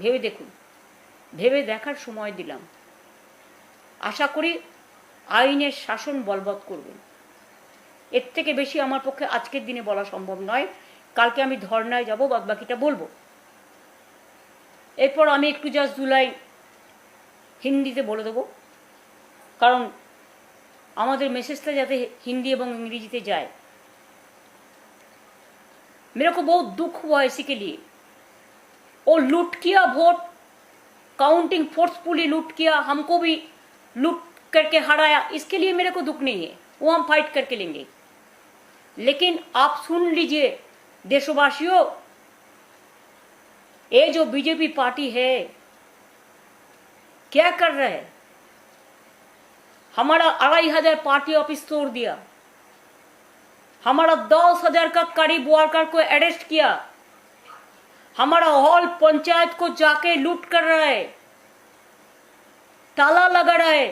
ভেবে দেখুন, ভেবে দেখার সময় দিলাম। আশা করি আইনের শাসন বলবৎ করবেন। এর থেকে বেশি আমার পক্ষে আজকের দিনে বলা সম্ভব নয়। কালকে আমি ধর্নায় যাব, বাদবাকিটা বলবো। এরপর আমি একটু জাস্ট 2 লাইন হিন্দিতে বলে দেবো, কারণ আমাদের মেসেজটা যাতে हिंदी এবং इंग्रेजीতে जाए। मेरे को बहुत दुख हुआ इसी के लिए। वो लूट किया वोट, काउंटिंग फोर्सफुली लूट किया, हमको भी लूट करके हराया, इसके लिए मेरे को दुख नहीं है, वो हम फाइट करके लेंगे। लेकिन आप सुन लीजिए देशवासियों, ये जो बीजेपी पार्टी है क्या कर रहा है। हमारा 2500 पार्टी ऑफिस तोड़ दिया, हमारा 10,000 का करीब वर्कर को अरेस्ट किया, हमारा हॉल पंचायत को जाके लूट कर रहा है, ताला लगा रहा है,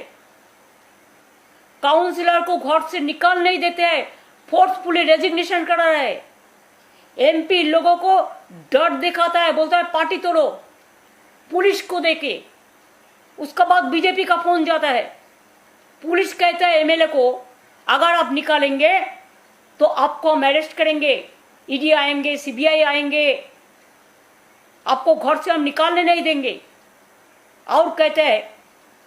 काउंसिलर को घर से निकाल नहीं देते हैं, फोर्सफुली रेजिग्नेशन कर रहा है। एमपी लोगों को डर दिखाता है, बोलता है पार्टी तोड़ो, पुलिस को देके। उसका बाद बीजेपी का फोन जाता है, पुलिस कहता है एमएलए को अगर आप निकालेंगे तो आपको हम अरेस्ट करेंगे, ईडी आएंगे, सीबीआई आएंगे, आपको घर से हम निकालने नहीं देंगे। और कहते हैं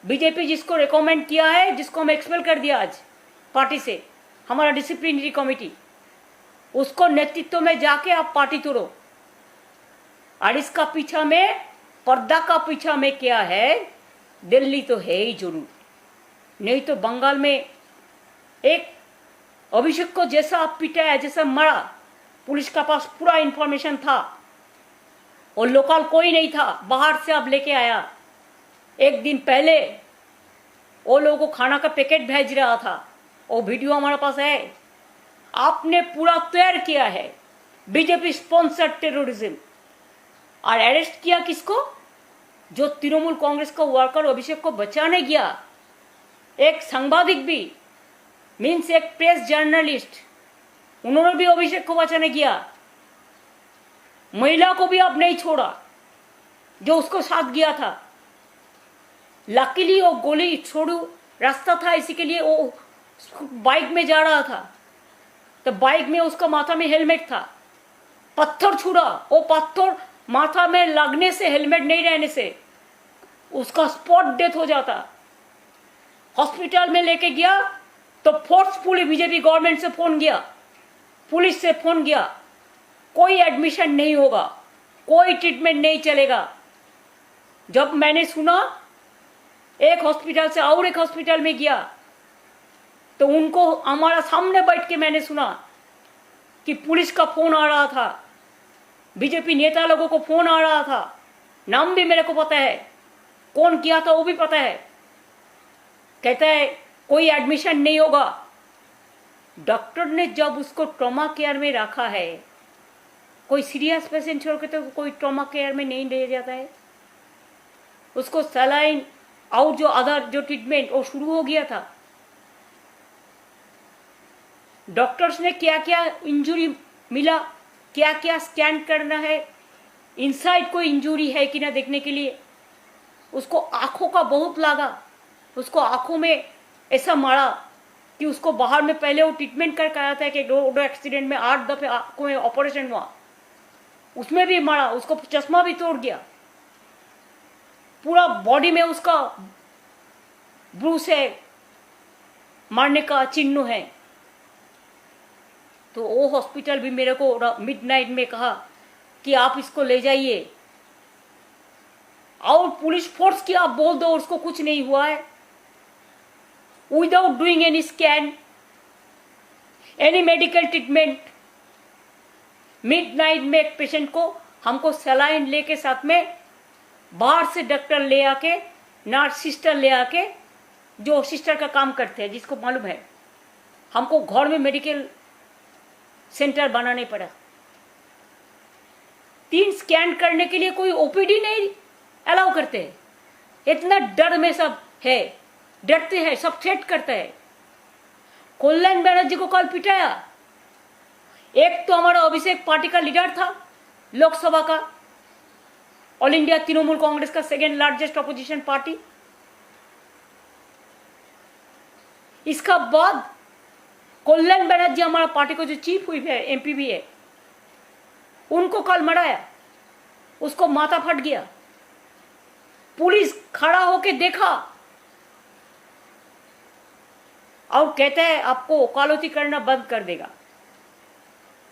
बीजेपी जिसको रिकमेंड किया है, जिसको हम एक्सपेल कर दिया आज पार्टी से, हमारा डिसिप्लिनरी कमेटी, उसको नेतृत्व में जाके आप पार्टी तोड़ो। और इसका पीछा में, पर्दा का पीछा में क्या है, दिल्ली तो है ही जरूर, नहीं तो बंगाल में एक अभिषेक को जैसा आप पिटाया, जैसा मरा, पुलिस का पास पूरा इंफॉर्मेशन था, और लोकल कोई नहीं था, बाहर से आप लेके आया। एक दिन पहले वो लोगों को खाना का पैकेट भेज रहा था, वो वीडियो हमारे पास है। आपने पूरा तैयार किया है बीजेपी स्पॉन्सर्ड टेररिज्म। और अरेस्ट किया किसको? जो तृणमूल कांग्रेस का वर्कर अभिषेक को बचाने गया, एक सांबादिक भी, मीन्स एक प्रेस जर्नलिस्ट, उन्होंने भी अभिषेक को बचाने गया। महिला को भी आप नहीं छोड़ा जो उसको साथ गया था। लकीली वो गोली छोड़ू रास्ता था, इसी के लिए वो बाइक में जा रहा था, तो बाइक में उसका माथा में हेलमेट था, पत्थर छुड़ा, वो पत्थर माथा में लगने से, हेलमेट नहीं रहने से उसका स्पॉट डेथ हो जाता। हॉस्पिटल में लेके गया तो फोर्सफुली बीजेपी गवर्नमेंट से फोन गया, पुलिस से फोन गया, कोई एडमिशन नहीं होगा, कोई ट्रीटमेंट नहीं चलेगा। जब मैंने सुना एक हॉस्पिटल से और एक हॉस्पिटल में गया, तो उनको हमारा सामने बैठ के मैंने सुना कि पुलिस का फोन आ रहा था, बीजेपी नेता लोगों को फोन आ रहा था, नाम भी मेरे को पता है, कौन किया था वो भी पता है। कहता है कोई एडमिशन नहीं होगा। डॉक्टर ने जब उसको ट्रॉमा केयर में रखा है, कोई सीरियस पेशेंट छोड़ के तो कोई ट्रॉमा केयर में नहीं ले जाता है, उसको सलाइन और जो अदर जो ट्रीटमेंट वो शुरू हो गया था। डॉक्टर्स ने क्या क्या इंजरी मिला, क्या क्या स्कैन करना है, इनसाइड कोई इंजरी है कि ना देखने के लिए। उसको आंखों का बहुत लगा, उसको आंखों में ऐसा मारा कि उसको बाहर में पहले वो ट्रीटमेंट करके आया था कि रोड एक्सीडेंट में 8 दफे आंखों में ऑपरेशन हुआ, उसमें भी मारा, उसको चश्मा भी तोड़ गया, पूरा बॉडी में उसका ब्रूस है, मारने का चिन्ह है। तो वो हॉस्पिटल भी मेरे को मिडनाइट में कहा कि आप इसको ले जाइए, और पुलिस फोर्स की आप बोल दो उसको कुछ नहीं हुआ है, without doing any scan, any medical treatment. Midnight में एक पेशेंट को हमको सलाइन लेके साथ में बाहर से डॉक्टर ले आके, नर्स सिस्टर ले आके, जो सिस्टर का काम करते हैं जिसको मालूम है, हमको घर में मेडिकल सेंटर बनाने पड़ा। 3 स्कैन करने के लिए कोई ओपीडी नहीं अलाउ करते हैं, इतना डर में सब है, डरते हैं, सब थ्रेट करते हैं। कल्याण बनर्जी को कल पिटाया। एक तो हमारा अभिषेक पार्टी का लीडर था लोकसभा का, ऑल इंडिया तृणमूल कांग्रेस का सेकेंड लार्जेस्ट ऑपोजिशन पार्टी। इसका बाद कल्याण बनर्जी हमारा पार्टी को जो चीफ हुई है, एमपी भी है, उनको कल मराया, उसको माथा फट गया। पुलिस खड़ा होके देखा और कहता है आपको वकालती करना बंद कर देगा,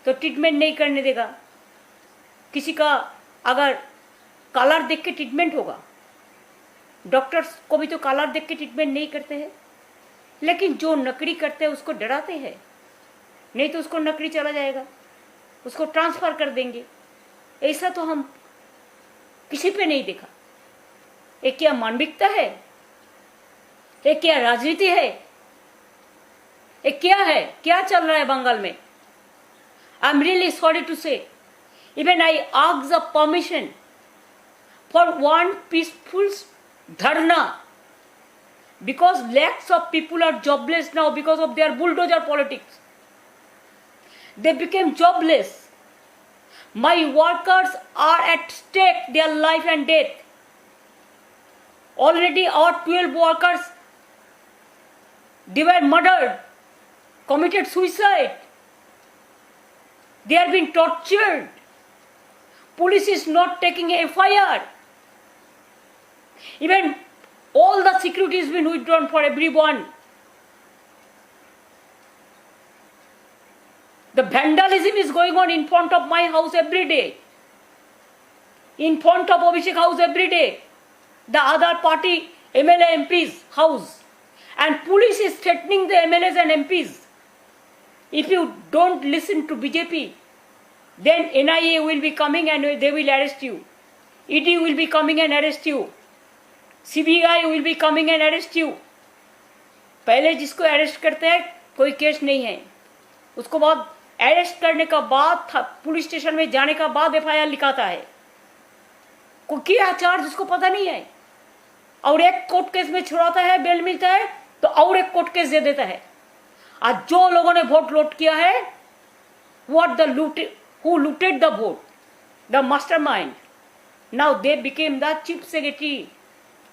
तो ट्रीटमेंट नहीं करने देगा। किसी का अगर कलर देख के ट्रीटमेंट होगा, डॉक्टर्स को भी तो कलर देख के ट्रीटमेंट नहीं करते हैं, लेकिन जो नकली करते हैं उसको डराते हैं, नहीं तो उसको नकली चला जाएगा, उसको ट्रांसफर कर देंगे। ऐसा तो हम किसी पे नहीं देखा। ये क्या मानविकता है? ये क्या राजनीति है? ये क्या है? क्या चल रहा है बंगाल में? I am really sorry to say, even I ask the permission for one peaceful dharna, because lakhs of people are jobless now because of their bulldozer politics. They became jobless. My workers are at stake, their life and death. Already our 12 workers, they were murdered, committed suicide. They are being tortured. Police is not taking a FIR. Even all the security has been withdrawn for everyone. The vandalism is going on in front of my house every day. In front of Abhishek house every day. The other party MLA MP's house. And police is threatening the MLAs and MPs. If you don't listen to BJP, then NIA will be coming and they will arrest you. ED will be coming and arrest you. CBI will be coming and arrest you. पहले जिसको arrest करते हैं कोई case नहीं है, उसको बाद arrest करने का बाद पुलिस स्टेशन में जाने का बाद एफआईआर लिखाता है। को क्या चार्ज उसको पता नहीं है, और एक कोर्ट केस में छुड़ाता है, बेल मिलता है तो और एक कोर्ट केस दे देता है। आज जो लोगों ने वोट लूट किया है, what the who looted the vote, the mastermind, now they became the chief secretary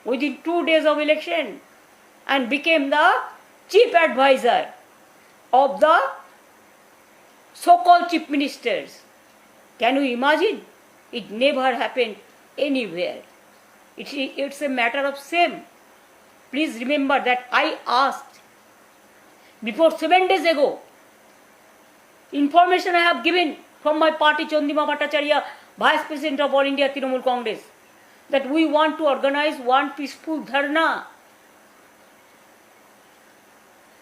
within 2 days of election and became the chief advisor of the so-called chief ministers. Can you imagine? It never happened anywhere. It's a matter of shame. Please remember that I asked before 7 days ago, information I have given from my party, Chandima Bhattacharya, Vice President of All India Trinamool Congress, that we want to organize one peaceful dharna.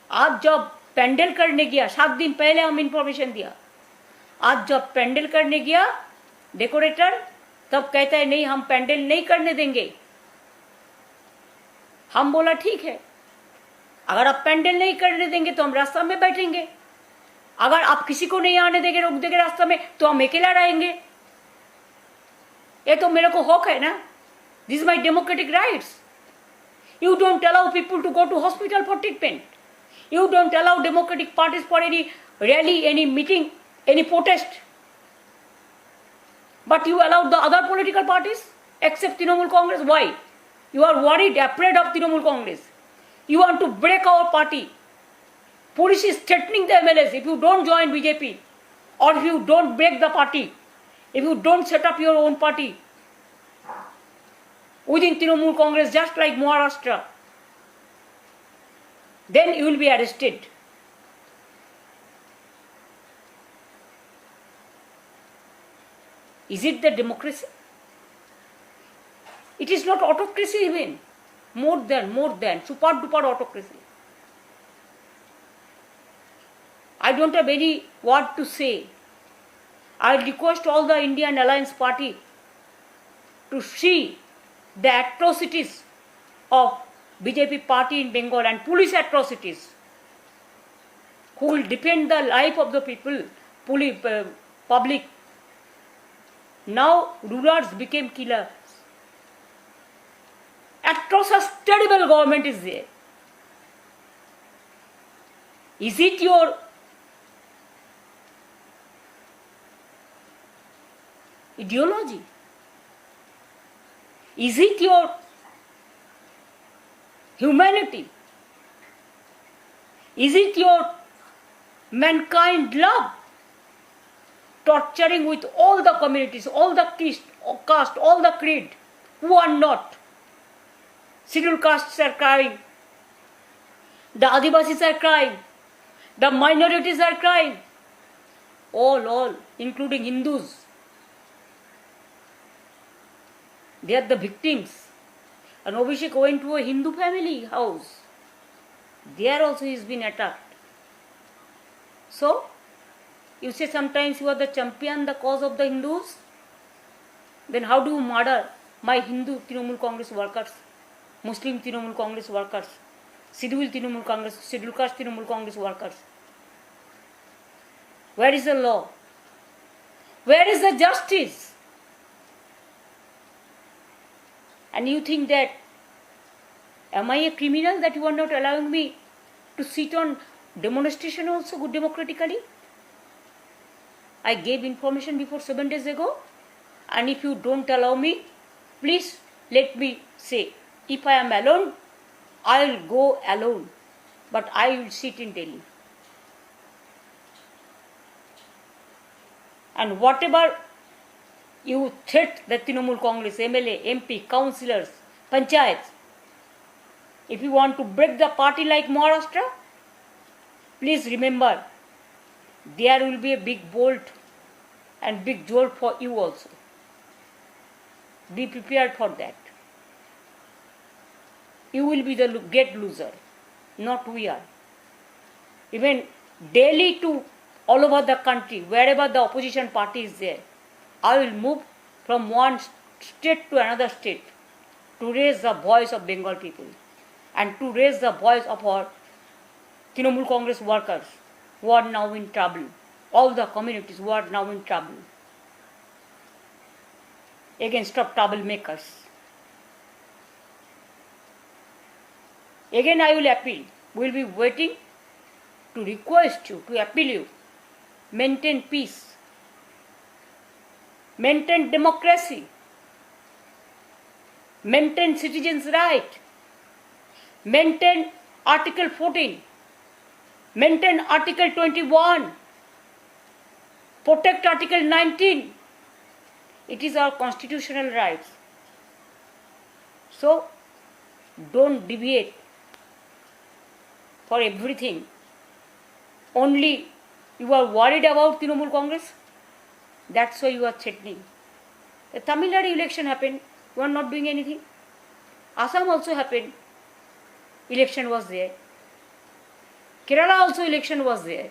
आज जब पेंडल करने गया, 7 दिन पहले हम information दिया, आज जब पेंडल करने गया डेकोरेटर, तब कहता है नहीं हम पेंडल नहीं करने देंगे। हम बोला ठीक है, अगर आप पेंडल नहीं करने देंगे तो हम रास्ता में बैठेंगे, अगर आप किसी को नहीं आने देंगे, रोक देंगे रास्ता में, तो हम अकेला रहेंगे। ये तो मेरे को हक है ना, this is my democratic rights. You don't allow people to go to hospital for treatment, you don't allow democratic parties for any rally, any meeting, any protest, but you allow the other political parties except Trinamool Congress. Why? You are worried, afraid of Trinamool Congress. You want to break our party. Police is threatening the MLAs if you don't join BJP, or if you don't break the party, if you don't set up your own party within Trinamool Congress, just like Maharashtra, then you will be arrested. Is it the democracy? It is not autocracy even. More than super duper autocracy. I don't have any word to say. I request all the Indian Alliance Party to see the atrocities of BJP party in Bengal and police atrocities, who will defend the life of the people, public. Now rulers became killers. Atrocious, terrible government is there. Is it your ideology? Is it your humanity? Is it your mankind love? Torturing with all the communities, all the caste, all the creed, who are not. Scheduled castes are crying. The Adivasis are crying. The minorities are crying. All, including Hindus. They are the victims. And Abhishek went to a Hindu family house. There also he has been attacked. So, you say sometimes you are the champion, the cause of the Hindus. Then how do you murder my Hindu Trinamool Congress workers, Muslim Trinamool Congress workers, Scheduled Trinamool Congress, Scheduled Caste Trinamool Congress workers? Where is the law? Where is the justice? And you think that, am I a criminal that you are not allowing me to sit on demonstration also democratically? I gave information before 7 days ago, and if you don't allow me, please let me say, if I am alone, I will go alone, but I will sit in Delhi. And whatever you threat the Trinamool Congress, MLA, MP, councillors, panchayats, if you want to break the party like Maharashtra, please remember, there will be a big bolt and big jolt for you also. Be prepared for that. You will be the great loser, not we are. Even Delhi to all over the country, wherever the opposition party is there, I will move from one state to another state to raise the voice of Bengal people and to raise the voice of our Trinamool Congress workers who are now in trouble, all the communities who are now in trouble, against of troublemakers. Again I will appeal, we will be waiting to request you, to appeal you, maintain peace, maintain democracy, maintain citizens' right, maintain Article 14, maintain Article 21, protect Article 19. It is our constitutional rights. So, don't deviate for everything. Only you are worried about Trinamool Congress. That's why you are threatening. The Tamil Nadu election happened. You are not doing anything. Assam also happened. Election was there. Kerala also election was there.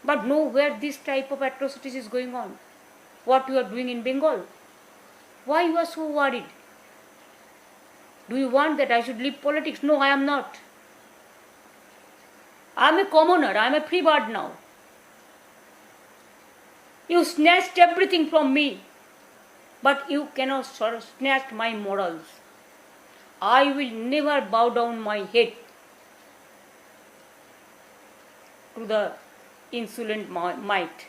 But nowhere this type of atrocities is going on. What you are doing in Bengal? Why you are so worried? Do you want that I should leave politics? No, I am not. I am a commoner. I am a free bird now. You snatched everything from me, but you cannot snatch my morals. I will never bow down my head to the insolent might.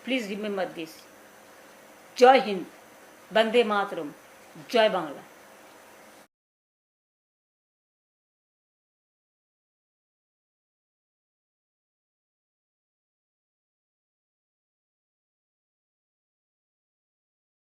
Please remember this. Jai Hind, Bande Mataram, Jai Bangla.